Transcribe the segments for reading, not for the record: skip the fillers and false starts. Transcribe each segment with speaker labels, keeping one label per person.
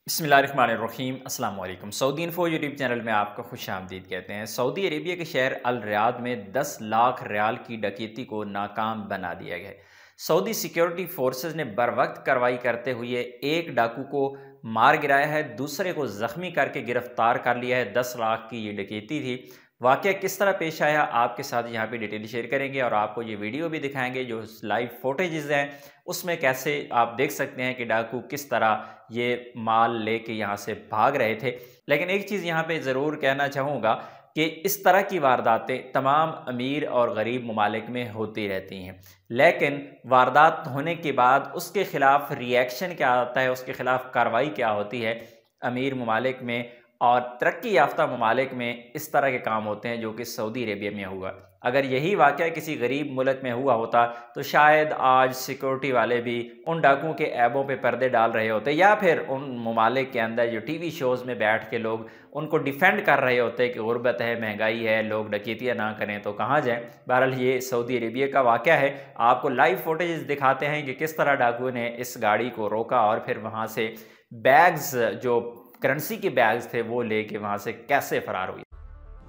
Speaker 1: बिस्मिल्लाहिर्रहमानिर्रहीम अस्सलाम वालेकुम। सऊदी इन्फो यूट्यूब चैनल में आपका खुशामदीद कहते हैं। सऊदी अरेबिया के शहर अल रियाद में 10 लाख रियाल की डकैती को नाकाम बना दिया गया है। सऊदी सिक्योरिटी फोर्सेस ने बर वक्त कार्रवाई करते हुए एक डाकू को मार गिराया है, दूसरे को ज़ख्मी करके गिरफ्तार कर लिया है। 10 लाख की ये डकैती थी। वाक़या किस तरह पेश आया आपके साथ यहाँ पे डिटेल शेयर करेंगे और आपको ये वीडियो भी दिखाएंगे जो लाइव फोटेजेस हैं उसमें कैसे आप देख सकते हैं कि डाकू किस तरह ये माल लेके यहाँ से भाग रहे थे। लेकिन एक चीज़ यहाँ पे ज़रूर कहना चाहूँगा कि इस तरह की वारदातें तमाम अमीर और गरीब ममालिक में होती रहती हैं, लेकिन वारदात होने के बाद उसके ख़िलाफ़ रिएक्शन क्या आता है, उसके ख़िलाफ़ कार्रवाई क्या होती है। अमीर ममालिक में और तरक्की याफ्ता ममालिक में इस तरह के काम होते हैं जो कि सऊदी अरेबिया में हुआ। अगर यही वाक़या किसी गरीब मुल्क में हुआ होता तो शायद आज सिक्योरिटी वाले भी उन डाकुओं के ऐबों पे पर्दे डाल रहे होते, या फिर उन ममालिक के अंदर जो टीवी शोज़ में बैठ के लोग उनको डिफेंड कर रहे होते कि गुर्बत है, महंगाई है, लोग डकैतियाँ ना करें तो कहाँ जाएं। बहरहाल ये सऊदी अरेबिया का वाक़या है। आपको लाइव फुटेज दिखाते हैं कि किस तरह डाकुओं ने इस गाड़ी को रोका और फिर वहाँ से बैग्स, जो करेंसी के बैग्स थे, वो लेके वहाँ से कैसे फरार हुई।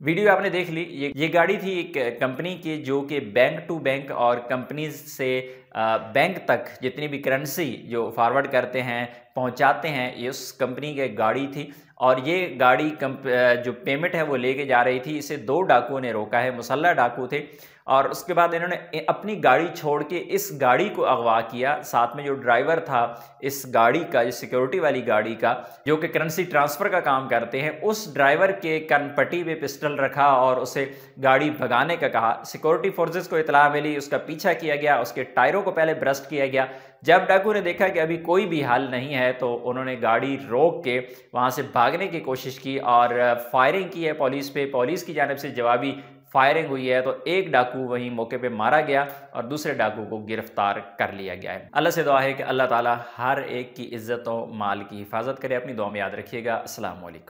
Speaker 1: वीडियो आपने देख ली। ये गाड़ी थी एक कंपनी की जो कि बैंक टू बैंक और कंपनीज से बैंक तक जितनी भी करेंसी जो फॉरवर्ड करते हैं, पहुंचाते हैं, ये उस कंपनी की गाड़ी थी। और ये गाड़ी जो पेमेंट है वो लेके जा रही थी। इसे 2 डाकुओं ने रोका है, मुसल्लह डाकू थे। और उसके बाद इन्होंने अपनी गाड़ी छोड़ के इस गाड़ी को अगवा किया। साथ में जो ड्राइवर था इस गाड़ी का, इस सिक्योरिटी वाली गाड़ी का, जो कि करेंसी ट्रांसफ़र का काम करते हैं, उस ड्राइवर के कनपट्टी पे पिस्टल रखा और उसे गाड़ी भगाने का कहा। सिक्योरिटी फोर्सेस को इतला मिली, उसका पीछा किया गया, उसके टायरों को पहले ब्रस्ट किया गया। जब डाकू ने देखा कि अभी कोई भी हल नहीं है तो उन्होंने गाड़ी रोक के वहाँ से भागने की कोशिश की और फायरिंग की है पुलिस पे। पुलिस की जानिब से जवाबी फायरिंग हुई है, तो एक डाकू वहीं मौके पे मारा गया और दूसरे डाकू को गिरफ्तार कर लिया गया है। अल्लाह से दुआ है कि अल्लाह ताला हर एक की इज्जत और माल की हिफाजत करे। अपनी दुआ में याद रखिएगा। अस्सलाम वालेकुम।